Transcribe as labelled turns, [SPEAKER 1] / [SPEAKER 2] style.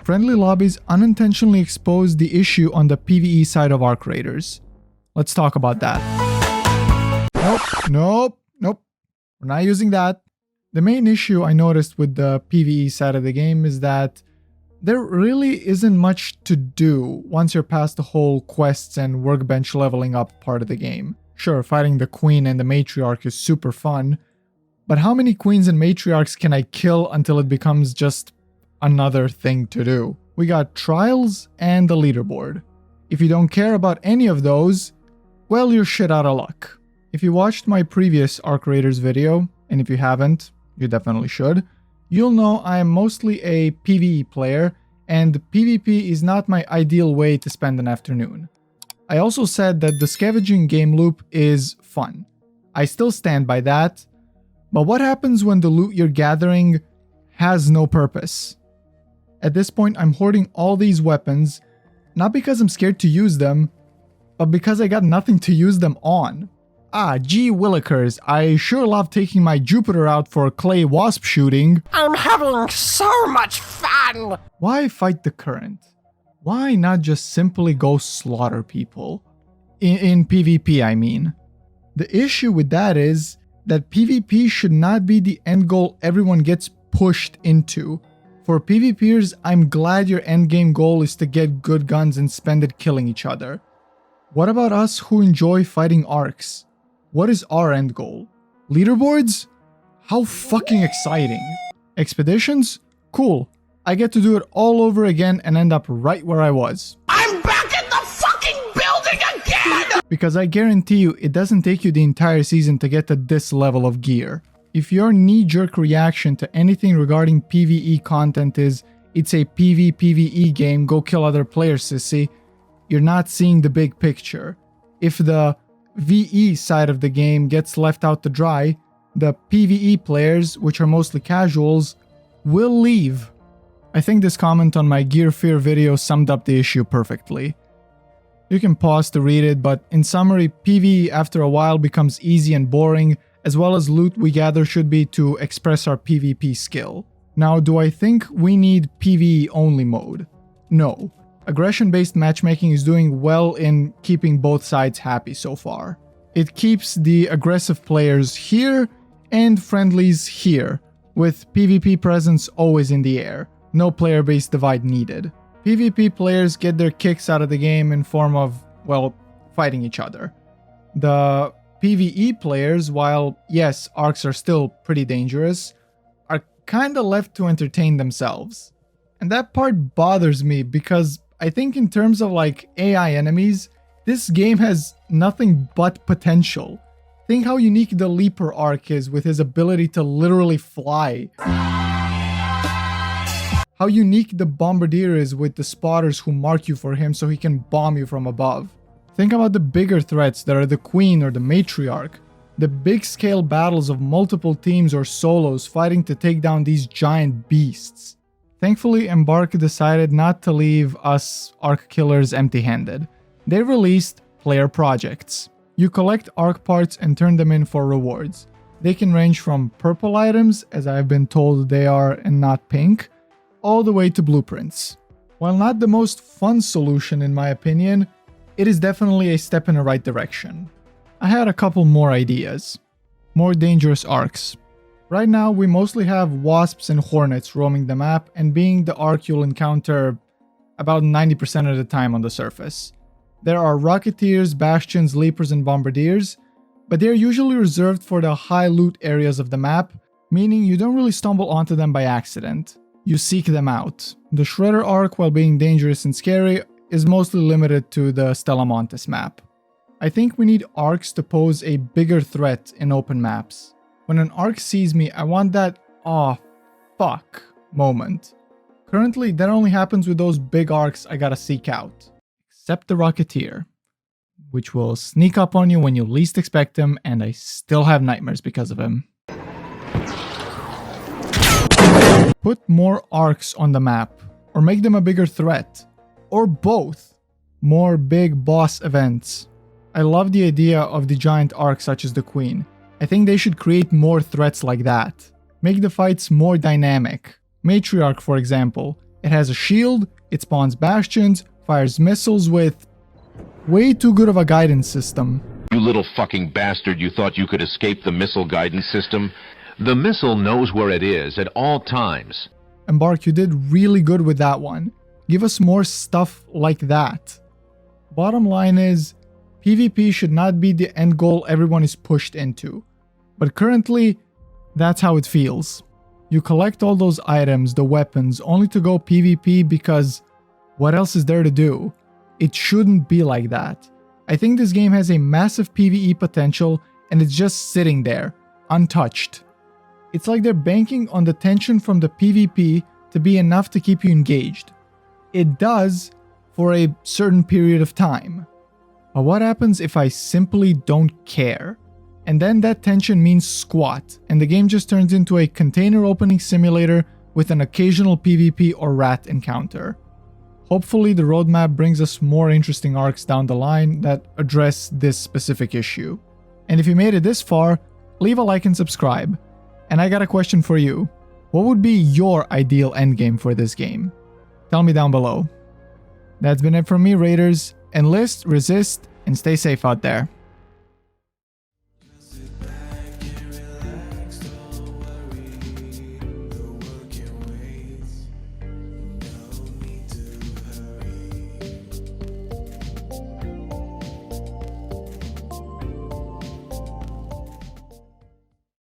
[SPEAKER 1] Friendly lobbies unintentionally exposed the issue on the PvE side of Arc Raiders. Let's talk about that. Nope. We're not using that. The main issue I noticed with the PvE side of the game is that there really isn't much to do once you're past the whole quests and workbench leveling up part of the game. Sure, fighting the queen and the matriarch is super fun, but how many queens and matriarchs can I kill until it becomes just another thing to do? We got trials and the leaderboard. If you don't care about any of those, well, you're shit out of luck. If you watched my previous Arc Raiders video, and if you haven't, you definitely should, you'll know I am mostly a PvE player, and PvP is not my ideal way to spend an afternoon. I also said that the scavenging game loop is fun. I still stand by that, but what happens when the loot you're gathering has no purpose? At this point, I'm hoarding all these weapons, not because I'm scared to use them, but because I got nothing to use them on. Gee willikers, I sure love taking my Jupiter out for clay wasp shooting.
[SPEAKER 2] I'm having so much fun!
[SPEAKER 1] Why fight the current? Why not just simply go slaughter people? In PvP, I mean. The issue with that is that PvP should not be the end goal everyone gets pushed into. For PvPers, I'm glad your endgame goal is to get good guns and spend it killing each other. What about us who enjoy fighting arcs? What is our end goal? Leaderboards? How fucking exciting. Expeditions? Cool. I get to do it all over again and end up right where I was.
[SPEAKER 2] I'm back in the fucking building again!
[SPEAKER 1] Because I guarantee you, it doesn't take you the entire season to get to this level of gear. If your knee-jerk reaction to anything regarding PvE content is, it's a PvPvE game, go kill other players, sissy, you're not seeing the big picture. If the VE side of the game gets left out to dry, the PvE players, which are mostly casuals, will leave. I think this comment on my Gear Fear video summed up the issue perfectly. You can pause to read it, but in summary, PvE after a while becomes easy and boring, as well as loot we gather should be to express our PvP skill. Now, do I think we need PvE only mode? No. Aggression-based matchmaking is doing well in keeping both sides happy so far. It keeps the aggressive players here and friendlies here, with PvP presence always in the air. No player-based divide needed. PvP players get their kicks out of the game in form of, well, fighting each other. The PvE players, while yes, arcs are still pretty dangerous, are kinda left to entertain themselves. And that part bothers me because I think in terms of like AI enemies, this game has nothing but potential. Think how unique the Leaper arc is with his ability to literally fly. How unique the Bombardier is with the spotters who mark you for him so he can bomb you from above. Think about the bigger threats that are the Queen or the Matriarch. The big scale battles of multiple teams or solos fighting to take down these giant beasts. Thankfully, Embark decided not to leave us Arc Killers empty-handed. They released player projects. You collect Arc parts and turn them in for rewards. They can range from purple items, as I've been told they are and not pink, all the way to blueprints. While not the most fun solution in my opinion, it is definitely a step in the right direction. I had a couple more ideas. More dangerous arcs. Right now, we mostly have wasps and hornets roaming the map and being the arc you'll encounter about 90% of the time on the surface. There are rocketeers, bastions, leapers, and bombardiers, but they're usually reserved for the high loot areas of the map, meaning you don't really stumble onto them by accident. You seek them out. The Shredder arc, while being dangerous and scary, is mostly limited to the Stellamontes map. I think we need arcs to pose a bigger threat in open maps. When an arc sees me, I want that "aw, fuck" moment. Currently, that only happens with those big arcs I gotta seek out. Except the Rocketeer, which will sneak up on you when you least expect him, and I still have nightmares because of him. Put more arcs on the map, or make them a bigger threat. Or both. More big boss events. I love the idea of the giant arc such as the Queen. I think they should create more threats like that. Make the fights more dynamic. Matriarch, for example. It has a shield, it spawns bastions, fires missiles with way too good of a guidance system.
[SPEAKER 3] You little fucking bastard, you thought you could escape the missile guidance system? The missile knows where it is at all times.
[SPEAKER 1] And Bark, you did really good with that one. Give us more stuff like that. Bottom line is, PvP should not be the end goal everyone is pushed into. But currently, that's how it feels. You collect all those items, the weapons, only to go PvP because what else is there to do? It shouldn't be like that. I think this game has a massive PvE potential and it's just sitting there, untouched. It's like they're banking on the tension from the PvP to be enough to keep you engaged. It does for a certain period of time. But what happens if I simply don't care? And then that tension means squat, and the game just turns into a container opening simulator with an occasional PvP or rat encounter. Hopefully the roadmap brings us more interesting arcs down the line that address this specific issue. And if you made it this far, leave a like and subscribe. And I got a question for you. What would be your ideal endgame for this game? Tell me down below. That's been it from me, Raiders. Enlist, resist, and stay safe out there.